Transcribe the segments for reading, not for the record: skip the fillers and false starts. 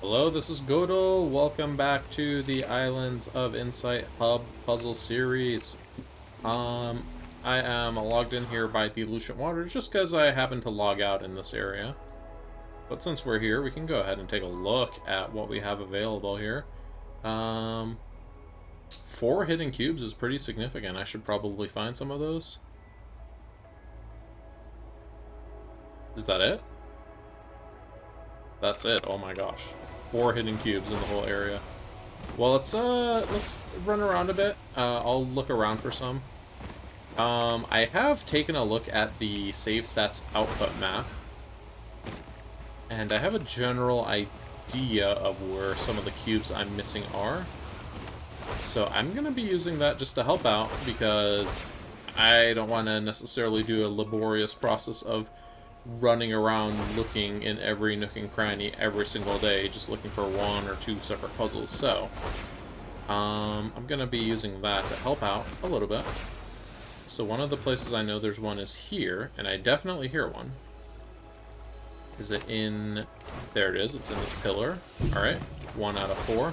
Hello, this is Godel. Welcome back to the Islands of Insight Hub puzzle series. Um, I am logged in here by the Lucian Water just because I happen to log out in this area. But since we're here, we can go ahead and take a look at what we have available here. Um, 4 hidden cubes is pretty significant. I should probably find some of those. Is that it? That's it. Oh my gosh. 4 hidden cubes in the whole area. Well, let's run around a bit. I'll look around for some. I have taken a look at the save stats output map, and I have a general idea of where some of the cubes I'm missing are. So I'm gonna be using that just to help out, because I don't want to necessarily do a laborious process of running around looking in every nook and cranny every single day, just looking for 1 or 2 separate puzzles. So, I'm gonna be using that to help out a little bit. So one of the places I know there's one is here, and I definitely hear one. Is it in... There it is, it's in this pillar. Alright, 1 out of 4.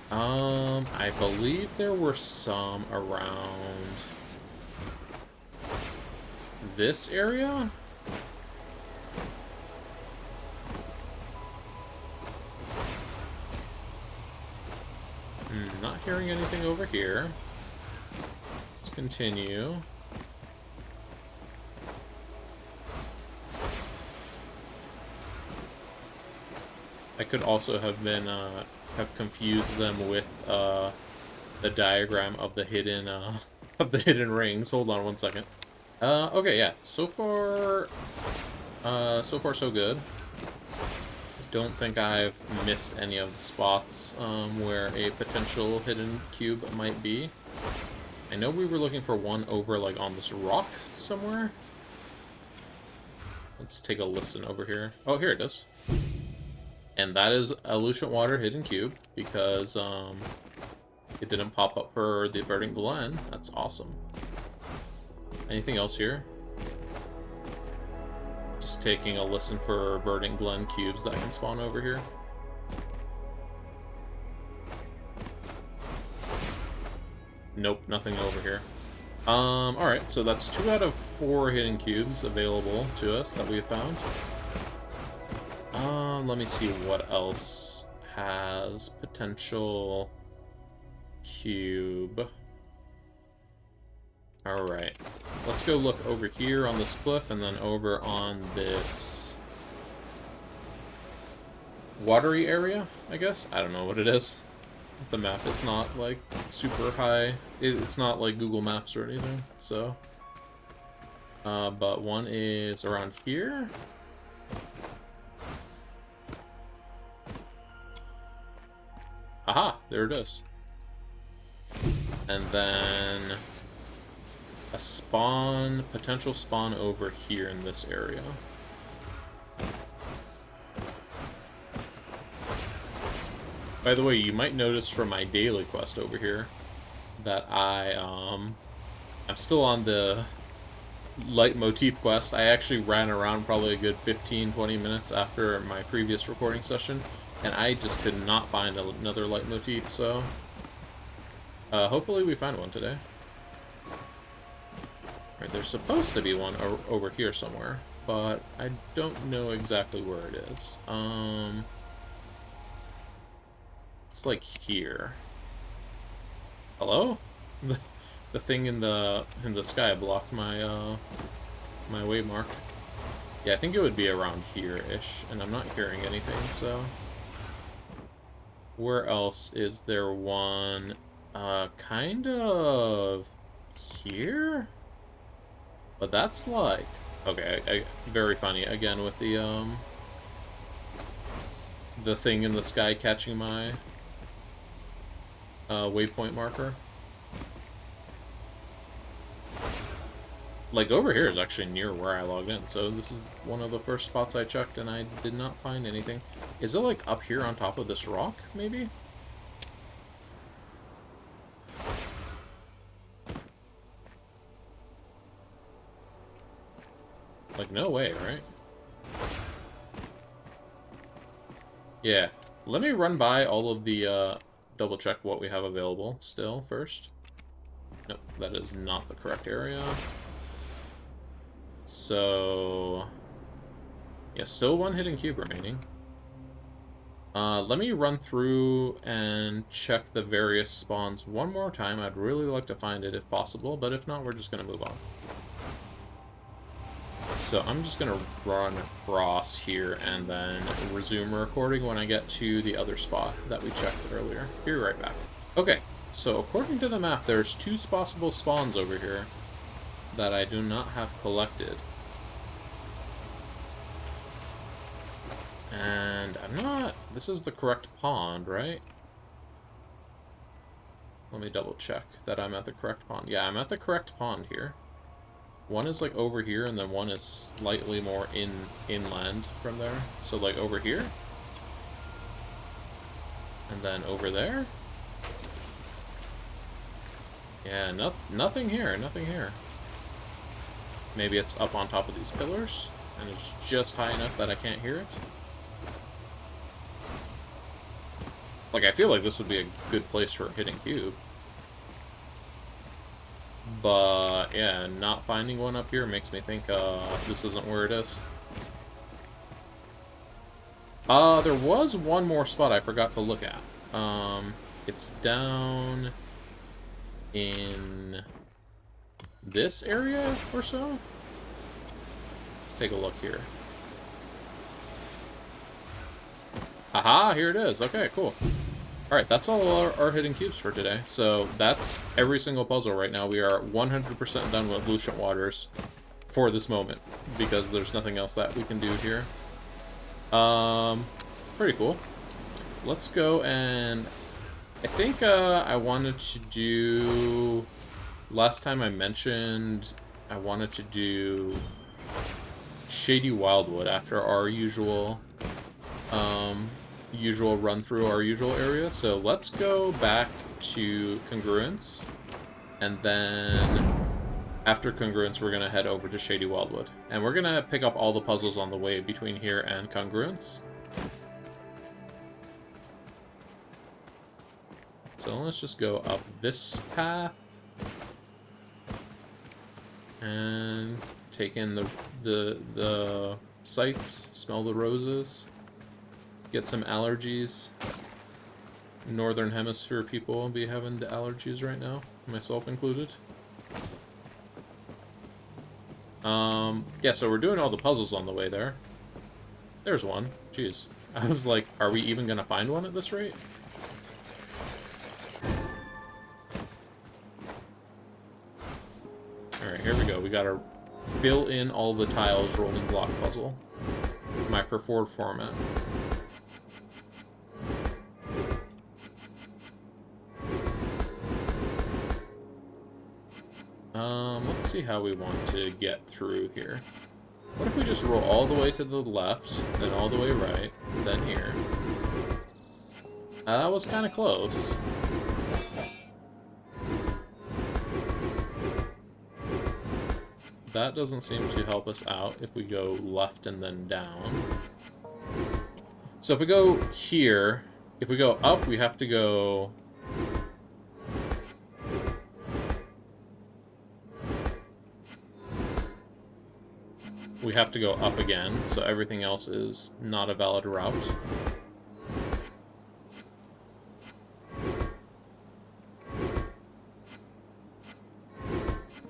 I believe there were some around this area? Not hearing anything over here. Let's continue. I could also have been, have confused them with, the diagram of the hidden, of the hidden rings. Hold on 1 second. Okay, yeah. So far so good. Don't think I've missed any of the spots, where a potential hidden cube might be. I know we were looking for one over, like, on this rock somewhere. Let's take a listen over here. Oh, here it is. And that is a Lucian Water hidden cube, because, it didn't pop up for the Verdant Glen. That's awesome. Anything else here? Just taking a listen for Verdant Glen cubes that can spawn over here. Nope, nothing over here. Alright, so that's 2 out of 4 hidden cubes available to us that we have found. Let me see what else has potential cube. Alright, let's go look over here on this cliff and then over on this watery area, I guess? I don't know what it is. The map is not, like, super high. It's not like Google Maps or anything, so. But one is around here. Aha, there it is. And then a spawn, potential spawn over here in this area. By the way, you might notice from my daily quest over here that I'm still on the leitmotif quest. I actually ran around probably a good 15-20 minutes after my previous recording session, and I just could not find another leitmotif, so hopefully we find one today. Right, there's supposed to be one over here somewhere, but I don't know exactly where it is. It's like here. Hello? The thing in the sky blocked my my waymark. Yeah, I think it would be around here-ish, and I'm not hearing anything, so. Where else is there one? Kind of here? But that's like... Okay, very funny. Again, with the thing in the sky catching my waypoint marker. Like, over here is actually near where I logged in, so this is one of the first spots I checked, and I did not find anything. Is it, like, up here on top of this rock, maybe? Like, no way, right? Yeah. Let me run by all of the, double check what we have available still first. Nope, that is not the correct area. So... yeah, still one hidden cube remaining. Let me run through and check the various spawns one more time. I'd really like to find it if possible, but if not, we're just going to move on. So I'm just going to run across here and then resume recording when I get to the other spot that we checked earlier. Be right back. Okay, so according to the map, there's 2 possible spawns over here that I do not have collected. And I'm not... this is the correct pond, right? Let me double check that I'm at the correct pond. Yeah, I'm at the correct pond here. One is like over here, and then one is slightly more inland from there. So like over here. And then over there. Yeah, nothing here, nothing here. Maybe it's up on top of these pillars, and it's just high enough that I can't hear it. Like, I feel like this would be a good place for a hidden cube. But, yeah, not finding one up here makes me think, this isn't where it is. There was one more spot I forgot to look at. It's down in this area or so. Let's take a look here. Aha, here it is. Okay, cool. Alright, that's all our hidden cubes for today. So that's every single puzzle right now. We are 100% done with Lucent Waters for this moment, because there's nothing else that we can do here. Pretty cool. Let's go and... I think I wanted to do... last time I mentioned I wanted to do Shady Wildwood after our usual run through our usual area. So let's go back to Congruence, and then after Congruence we're gonna head over to Shady Wildwood, and we're gonna pick up all the puzzles on the way between here and Congruence. So let's just go up this path and take in the sights, smell the roses, get some allergies. Northern Hemisphere people will be having the allergies right now, myself included. Yeah, so we're doing all the puzzles on the way there. There's one. Jeez. I was like, are we even gonna find one at this rate? Alright, here we go. We gotta fill in all the tiles rolling block puzzle. My preferred format. Let's see how we want to get through here. What if we just roll all the way to the left, then all the way right, then here? That was kind of close. That doesn't seem to help us out if we go left and then down. So if we go here, if we go up, we have to go... we have to go up again, so everything else is not a valid route.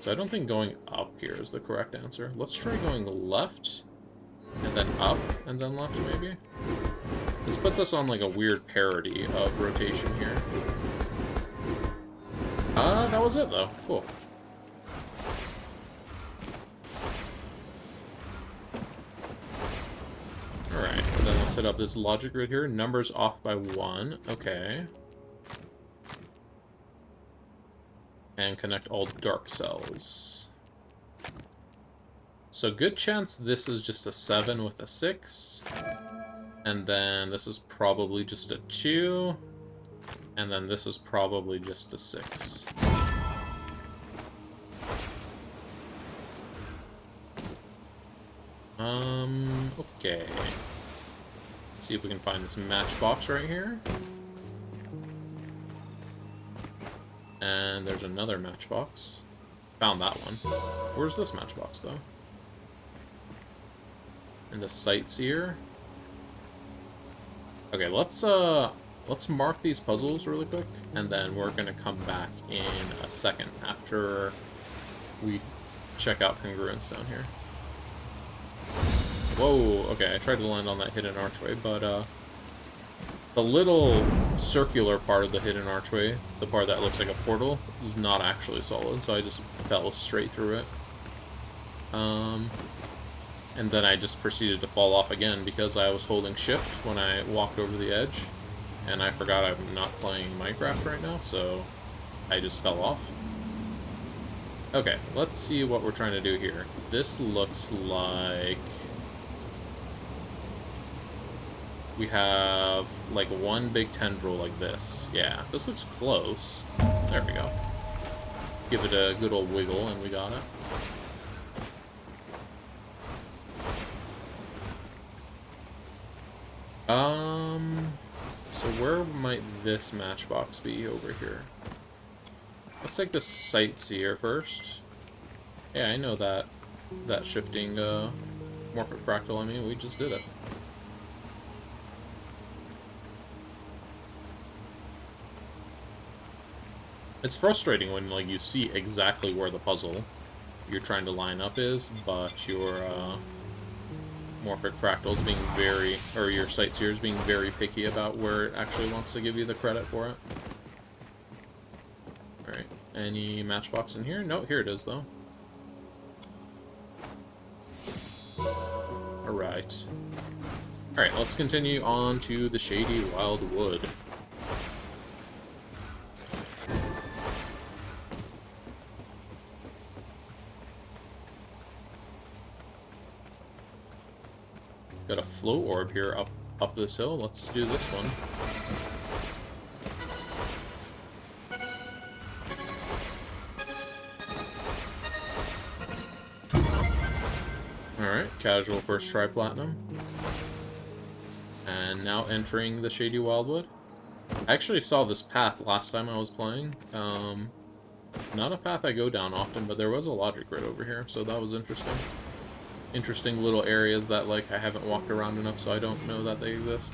So I don't think going up here is the correct answer. Let's try going left, and then up, and then left, maybe? This puts us on like a weird parody of rotation here. That was it though. Cool. Alright, then let's set up this logic grid here. Numbers off by 1. Okay. And connect all dark cells. So good chance this is just a 7 with a 6. And then this is probably just a 2. And then this is probably just a 6. Okay. See if we can find this matchbox right here. And there's another matchbox. Found that one. Where's this matchbox, though? And the sightseer. Okay, let's mark these puzzles really quick, and then we're gonna come back in a second after we check out congruence down here. Whoa, okay, I tried to land on that hidden archway, but the little circular part of the hidden archway, the part that looks like a portal, is not actually solid, so I just fell straight through it. And then I just proceeded to fall off again because I was holding shift when I walked over the edge, and I forgot I'm not playing Minecraft right now, so I just fell off. Okay, let's see what we're trying to do here. This looks like we have like one big tendril like this. Yeah, this looks close. There we go. Give it a good old wiggle and we got it. So where might this matchbox be over here? Let's take the sightseer first. Yeah, I know that shifting morphic fractal, I mean, we just did it. It's frustrating when, like, you see exactly where the puzzle you're trying to line up is, but your morphic fractals being very, or your sightseers being very picky about where it actually wants to give you the credit for it. Alright, any matchbox in here? No, here it is, though. Alright. Alright, let's continue on to the Shady Wild Wood. Got a flow orb here up this hill. Let's do this one. Alright, casual first try platinum. And now entering the Shady Wildwood. I actually saw this path last time I was playing. Not a path I go down often, but there was a logic grid over here, so that was interesting. Interesting little areas that, like, I haven't walked around enough, so I don't know that they exist.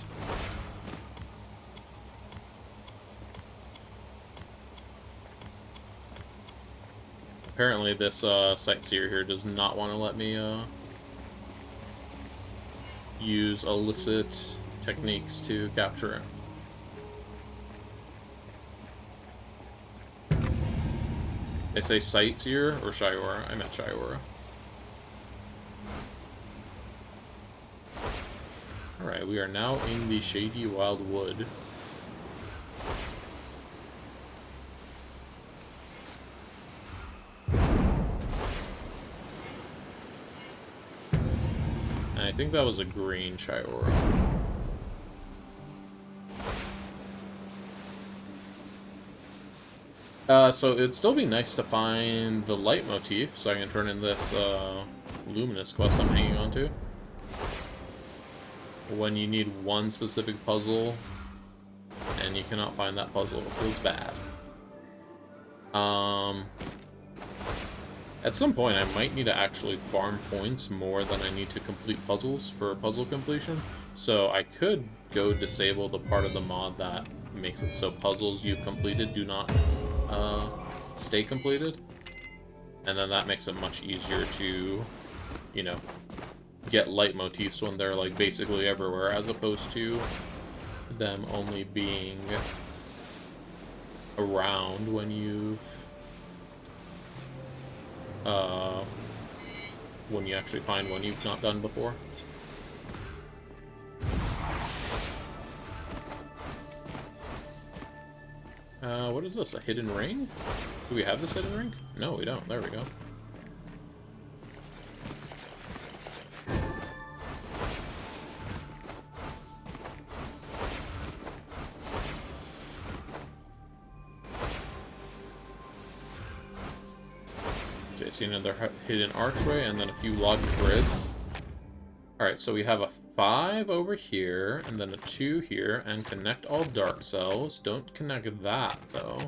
Apparently this sightseer here does not want to let me use illicit techniques to capture it. They say sightseer or Shiora? I meant Shiora. Alright, we are now in the Shady Wild Wood. And I think that was a green Shiora. So it'd still be nice to find the light motif, so I can turn in this luminous quest I'm hanging on to. When you need one specific puzzle, and you cannot find that puzzle, it feels bad. At some point, I might need to actually farm points more than I need to complete puzzles for puzzle completion. So I could go disable the part of the mod that makes it so puzzles you've completed do not stay completed. And then that makes it much easier to, you know, get light motifs when they're, like, basically everywhere, as opposed to them only being around when you've when you actually find one you've not done before. What is this? A hidden ring? Do we have this hidden ring? No, we don't. There we go. Okay, see another hidden archway and then a few logic grids. Alright, so we have a 5 over here, and then a 2 here, and connect all dark cells. Don't connect that, though.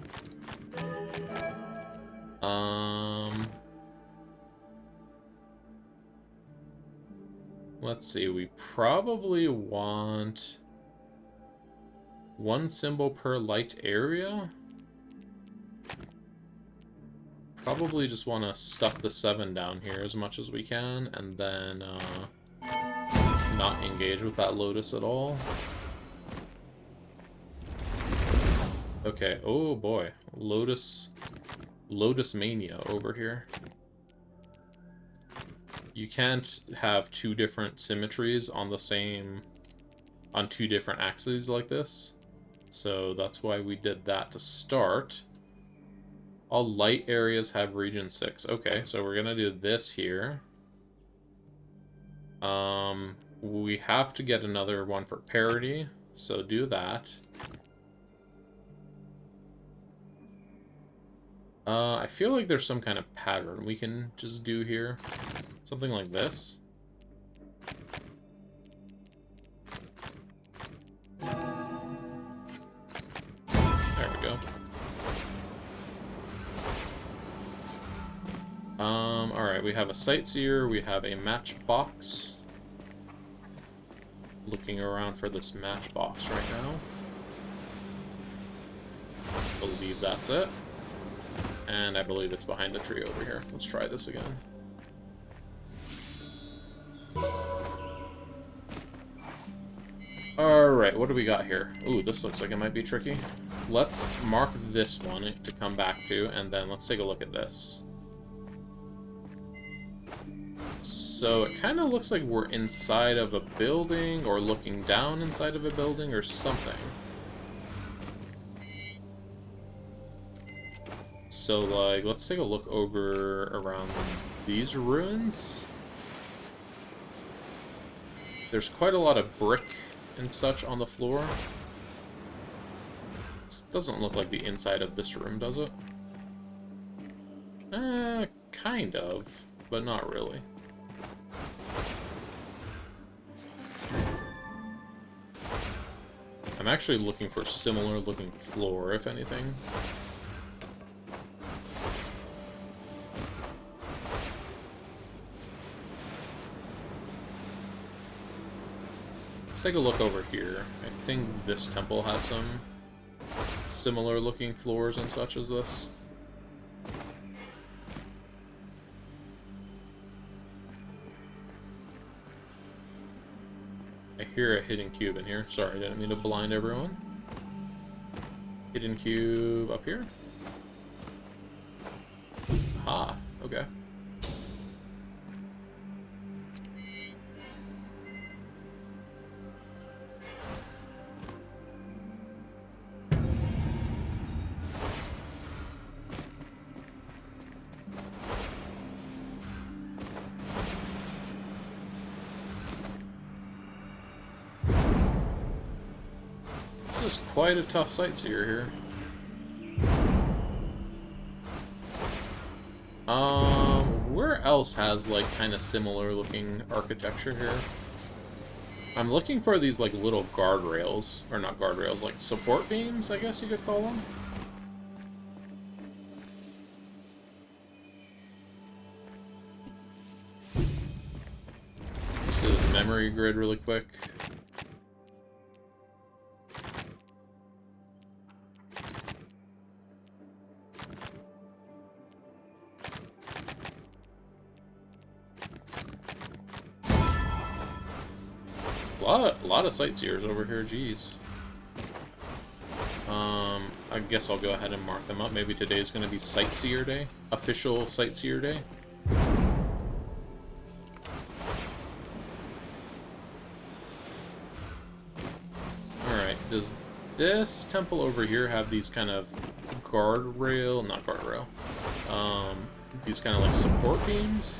Let's see, we probably want 1 symbol per light area. Probably just want to stuff the 7 down here as much as we can, and then not engage with that Lotus at all. Okay, oh boy. Lotus Mania over here. You can't have 2 different symmetries on the same... on 2 different axes like this. So that's why we did that to start. All light areas have region 6. Okay, so we're gonna do this here. We have to get another one for parity, so do that. I feel like there's some kind of pattern we can just do here. Something like this. There we go. Alright, we have a sightseer, we have a matchbox. Looking around for this matchbox right now. Believe that's it. And I believe it's behind the tree over here. Let's try this again. Alright, what do we got here? Ooh, this looks like it might be tricky. Let's mark this one to come back to, and then let's take a look at this. So it kind of looks like we're inside of a building, or looking down inside of a building, or something. So, like, let's take a look over around these ruins. There's quite a lot of brick and such on the floor. This doesn't look like the inside of this room, does it? Kind of, but not really. I'm actually looking for similar looking floor, if anything. Let's take a look over here. I think this temple has some similar looking floors and such as this. I hear a hidden cube in here. Sorry, I didn't mean to blind everyone. Hidden cube up here. Ah, okay. This is quite a tough sightseer here. Where else has, like, kind of similar looking architecture here? I'm looking for these, like, little guardrails. Or not guardrails, like support beams, I guess you could call them. Let's do this memory grid really quick. A lot of sightseers over here, geez. I guess I'll go ahead and mark them up. Maybe today's going to be Sightseer Day. Official Sightseer Day. Alright, does this temple over here have these kind of guardrail, not guardrail, these kind of like support beams?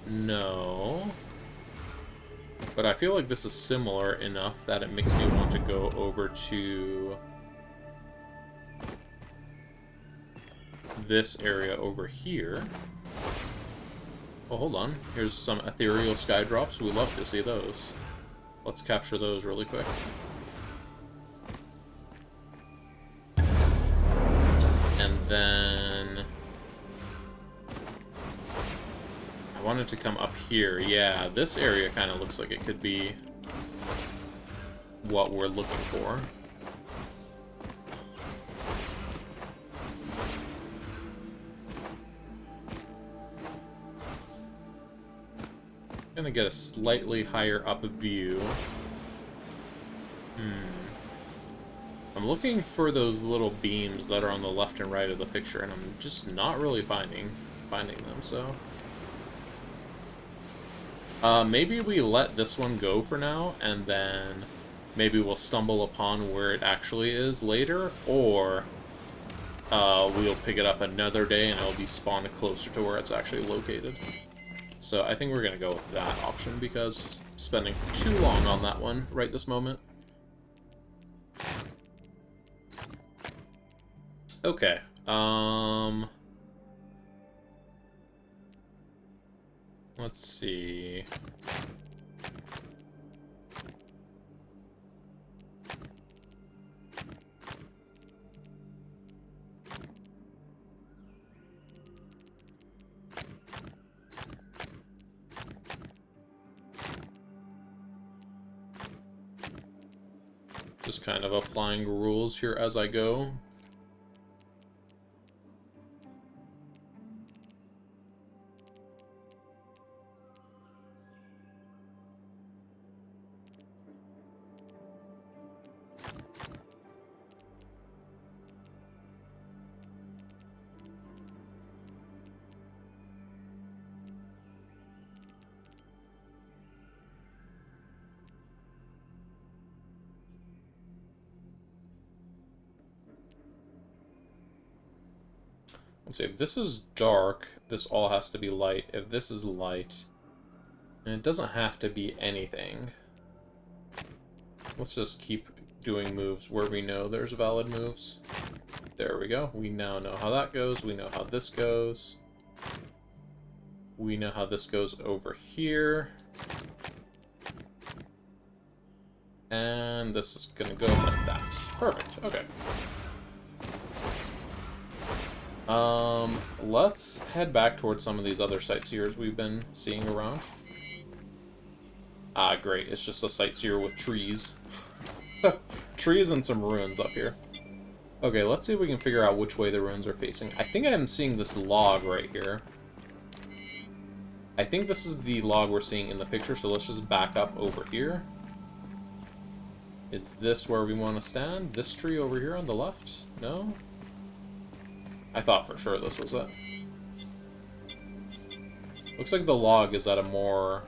No. But I feel like this is similar enough that it makes me want to go over to this area over here. Oh, hold on. Here's some ethereal sky drops. We love to see those. Let's capture those really quick. And then... I wanted to come up here. Yeah, this area kind of looks like it could be what we're looking for. Gonna get a slightly higher up view. I'm looking for those little beams that are on the left and right of the picture, and I'm just not really finding them, so... maybe we let this one go for now, and then maybe we'll stumble upon where it actually is later, or we'll pick it up another day and it'll be spawned closer to where it's actually located. So I think we're going to go with that option, because I'm spending too long on that one right this moment. Okay, let's see. Just kind of applying rules here as I go. Let's see, if this is dark, this all has to be light. If this is light, and it doesn't have to be anything. Let's just keep doing moves where we know there's valid moves. There we go. We now know how that goes. We know how this goes. We know how this goes over here. And this is gonna go like that. Perfect. Okay. Let's head back towards some of these other sightseers we've been seeing around. Ah, great. It's just a sightseer with trees. Trees and some ruins up here. Okay, let's see if we can figure out which way the ruins are facing. I think I'm seeing this log right here. I think this is the log we're seeing in the picture, so let's just back up over here. Is this where we want to stand? This tree over here on the left? No? I thought for sure this was it. Looks like the log is at a more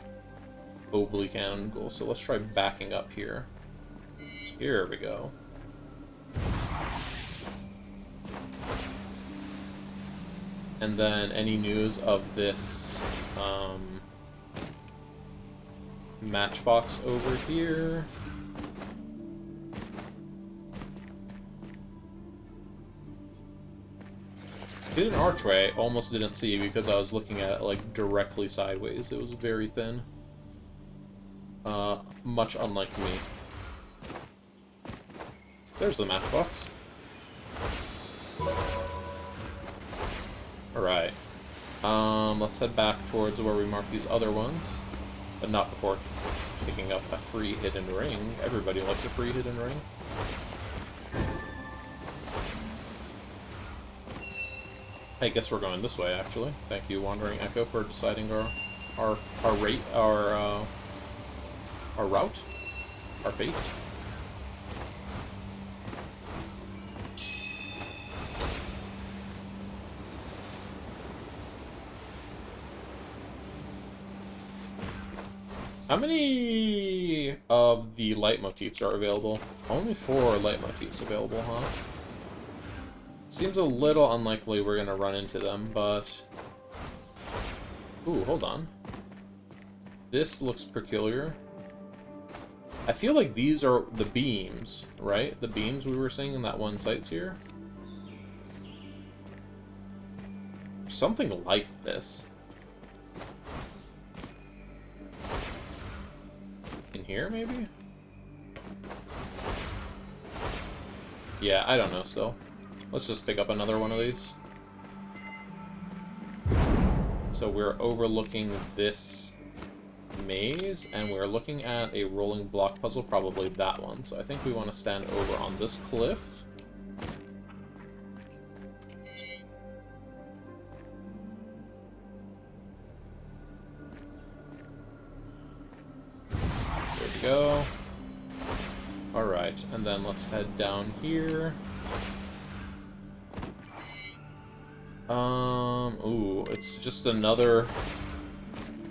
oblique angle, so let's try backing up here. Here we go. And then any news of this matchbox over here? Did an archway, almost didn't see because I was looking at it like directly sideways. It was very thin. Much unlike me. There's the matchbox. Alright. Let's head back towards where we marked these other ones. But not before picking up a free hidden ring. Everybody likes a free hidden ring. I guess we're going this way, actually. Thank you, Wandering Echo, for deciding our route, our fate. How many of the leitmotifs are available? Only 4 leitmotifs available, huh? Seems a little unlikely we're gonna run into them, but... Ooh, hold on. This looks peculiar. I feel like these are the beams, right? The beams we were seeing in that one sightseer? Something like this. in here, maybe? Yeah, I don't know still. Let's just pick up another one of these. So we're overlooking this maze, and we're looking at a rolling block puzzle, probably that one. So I think we want to stand over on this cliff. There we go. Alright, and then let's head down here. Ooh, it's just another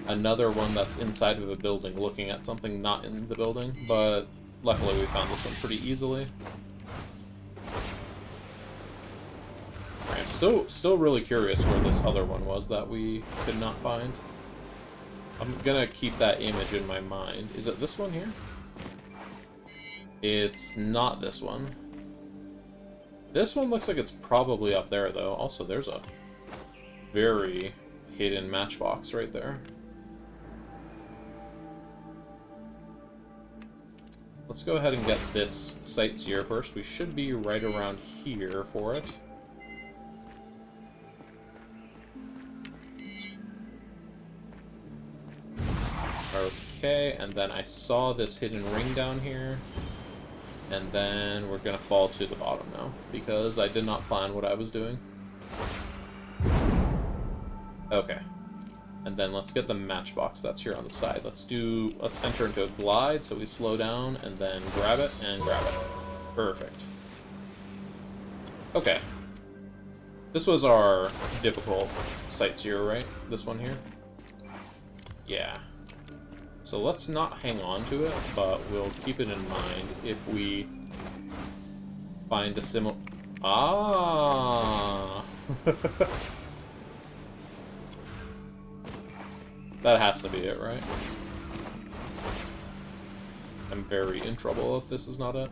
one that's inside of a building looking at something not in the building, but luckily we found this one pretty easily. Alright, still really curious where this other one was that we could not find. I'm gonna keep that image in my mind. Is it this one here? It's not this one. This one looks like it's probably up there, though. Also, there's a very hidden matchbox right there. Let's go ahead and get this sightseer first. We should be right around here for it. Okay, and then I saw this hidden ring down here. And then we're gonna fall to the bottom now, because I did not plan what I was doing. Okay. And then let's get the matchbox that's here on the side. Let's enter into a glide, so we slow down, and then grab it, and grab it. Perfect. Okay. This was our difficult sightseer, right? This one here? Yeah. So let's not hang on to it, but we'll keep it in mind if we find a similar... Ah! That has to be it, right? I'm very in trouble if this is not it.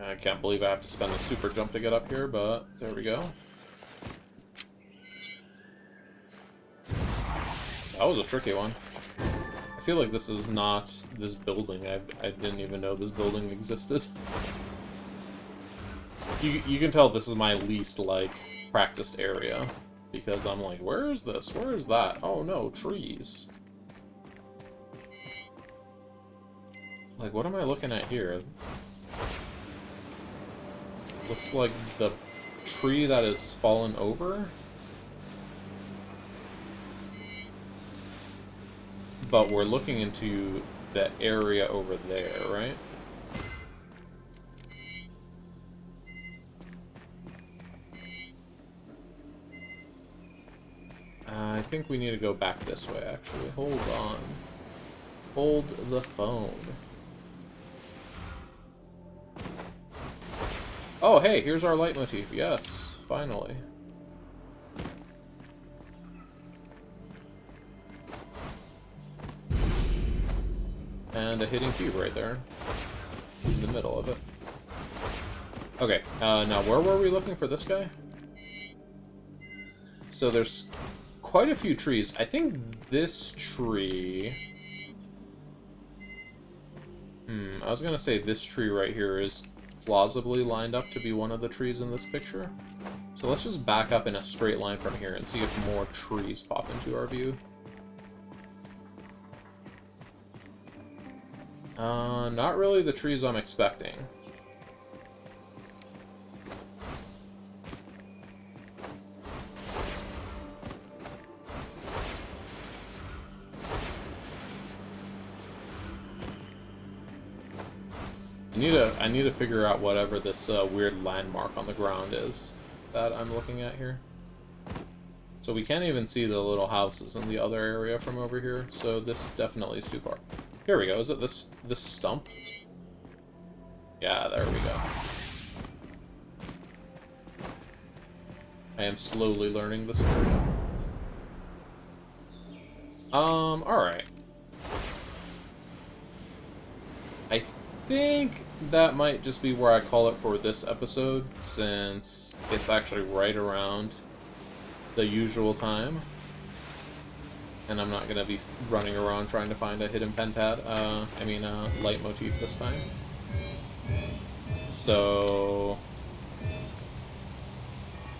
I can't believe I have to spend a super jump to get up here, but there we go. That was a tricky one. I feel like this is not this building. I didn't even know this building existed. You can tell this is my least, like, practiced area. Because I'm like, where is this? Where is that? Oh no, trees. Like, what am I looking at here? Looks like the tree that has fallen over? But we're looking into the area over there, right? I think we need to go back this way, actually. Hold on. Hold the phone. Oh, hey, here's our leitmotif. Yes, finally. And a hidden cube right there. In the middle of it. Okay, now where were we looking for this guy? So there's quite a few trees. I think this tree... I was gonna say this tree right here is plausibly lined up to be one of the trees in this picture. So let's just back up in a straight line from here and see if more trees pop into our view. Not really the trees I'm expecting. I need to figure out whatever this weird landmark on the ground is that I'm looking at here. So we can't even see the little houses in the other area from over here, so this definitely is too far. Here we go. Is it this stump? Yeah, there we go. I am slowly learning this area. Alright. I think that might just be where I call it for this episode, since it's actually right around the usual time. and I'm not gonna be running around trying to find a hidden pentad, leitmotif this time. So...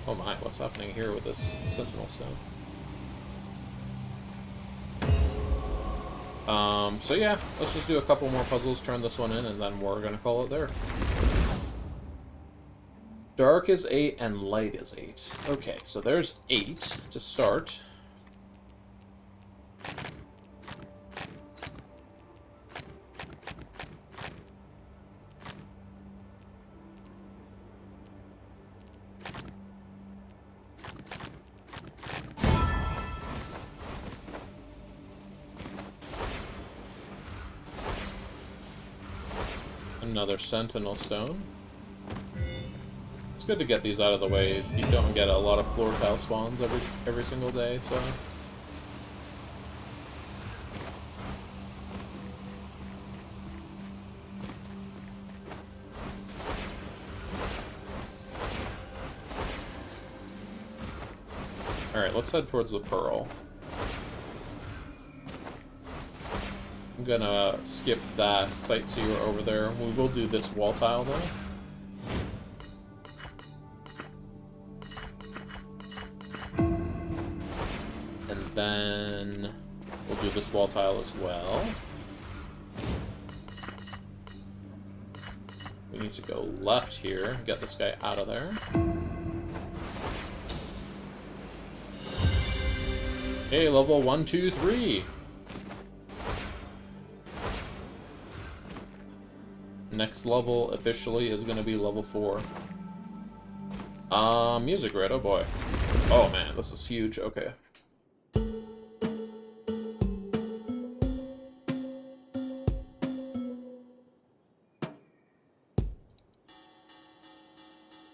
Oh my, what's happening here with this Sentinel Stone? So yeah, let's just do a couple more puzzles, turn this one in, and then we're gonna call it there. Dark is 8 and light is 8. Okay, so there's 8 to start. Another Sentinel Stone. It's good to get these out of the way. You don't get a lot of floor tile spawns every single day, so... Alright, let's head towards the Pearl. I'm gonna skip that sightseer over there. We will do this wall tile, though. And then we'll do this wall tile as well. We need to go left here, get this guy out of there. Okay, level 1, 2, 3. Next level officially is going to be level 4. Music grid, oh boy. Oh man, this is huge, okay.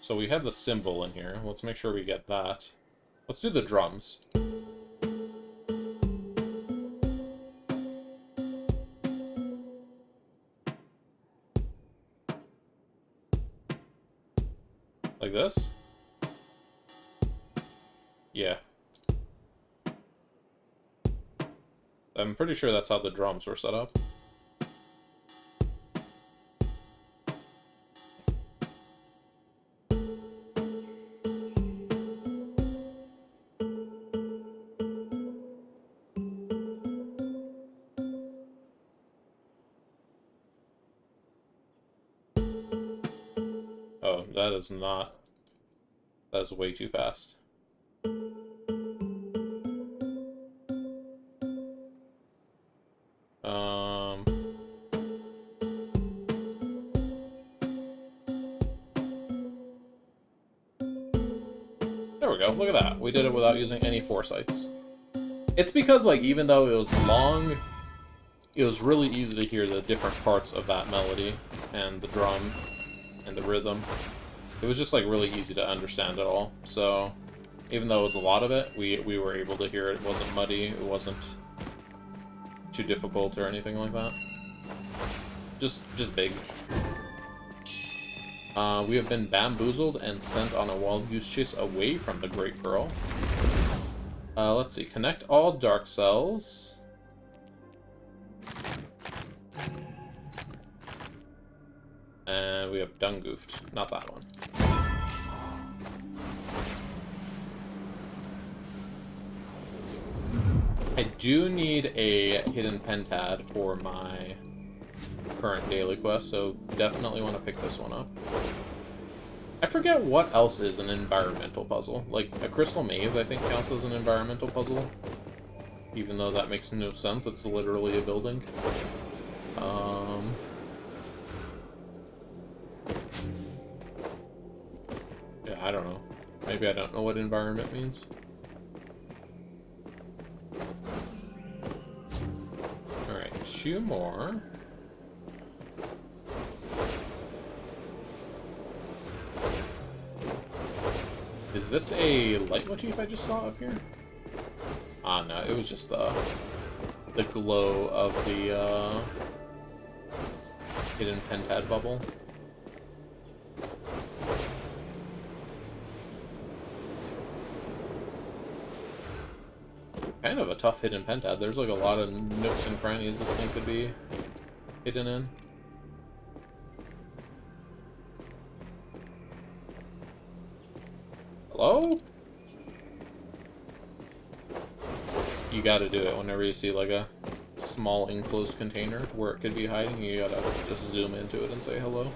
So we have the symbol in here. Let's make sure we get that. Let's do the drums. Like this? Yeah. I'm pretty sure that's how the drums were set up. Oh, that is not... That is way too fast. There we go, look at that. We did it without using any foresights. It's because, like, even though it was long, it was really easy to hear the different parts of that melody, and the drum, and the rhythm. It was just, like, really easy to understand it all. So, even though it was a lot of it, we were able to hear it. It wasn't muddy, it wasn't too difficult or anything like that. Just big. We have been bamboozled and sent on a wild goose chase away from the Great Pearl. Let's see. Connect all dark cells. And we have done goofed. Not that one. I do need a hidden pentad for my current daily quest, so definitely want to pick this one up. I forget what else is an environmental puzzle. Like, a crystal maze, I think, counts as an environmental puzzle. Even though that makes no sense, it's literally a building. Yeah, I don't know. Maybe I don't know what environment means. Alright, 2 more. Is this a leitmotif I just saw up here? Ah, no, it was just the glow of the hidden pentad bubble. kind of a tough hidden pentad. There's like a lot of nooks and crannies this thing could be hidden in. Hello? You gotta do it whenever you see like a small enclosed container where it could be hiding. You gotta just zoom into it and say hello.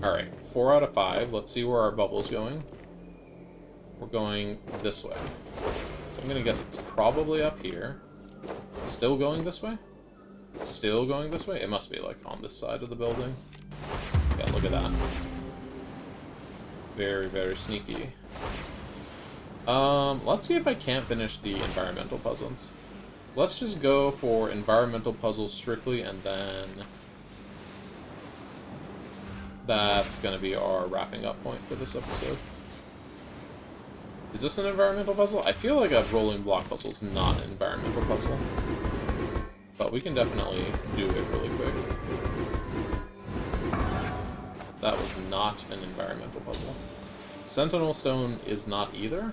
Alright, 4 out of 5. Let's see where our bubble's going. We're going this way. So I'm gonna guess it's probably up here. Still going this way? Still going this way? It must be like on this side of the building. Yeah, look at that. Very, very sneaky. Let's see if I can't finish the environmental puzzles. Let's just go for environmental puzzles strictly, and then that's gonna be our wrapping up point for this episode. Is this an environmental puzzle? I feel like a rolling block puzzle is not an environmental puzzle. But we can definitely do it really quick. That was not an environmental puzzle. Sentinel Stone is not either.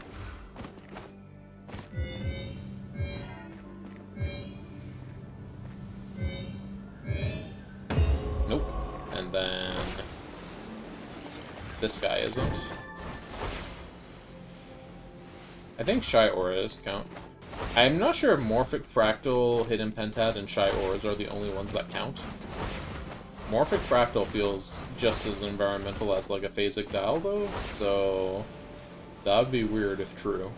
Nope. And then this guy isn't. I think Shy Auras count. I'm not sure if Morphic Fractal, Hidden Pentad, and Shy Auras are the only ones that count. Morphic Fractal feels just as environmental as like a Phasic Dial though, so that would be weird if true.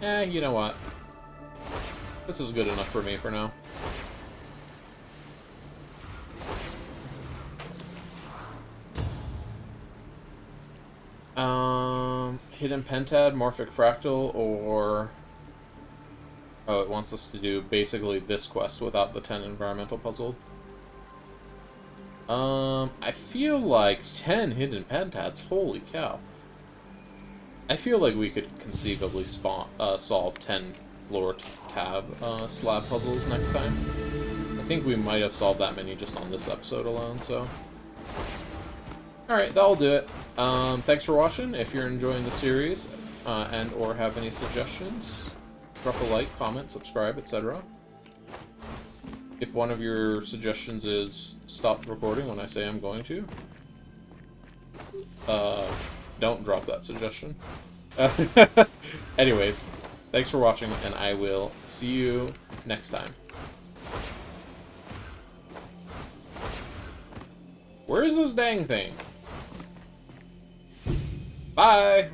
You know what? This is good enough for me for now. Hidden Pentad, Morphic Fractal, or... Oh, it wants us to do basically this quest without the 10 environmental puzzle. I feel like 10 Hidden Pentads, holy cow. I feel like we could conceivably solve 10 floor tab slab puzzles next time. I think we might have solved that many just on this episode alone, so... Alright, that'll do it. Thanks for watching. If you're enjoying the series, and or have any suggestions, drop a like, comment, subscribe, etc. If one of your suggestions is stop recording when I say I'm going to, don't drop that suggestion. Anyways, thanks for watching, and I will see you next time. Where is this dang thing? Bye!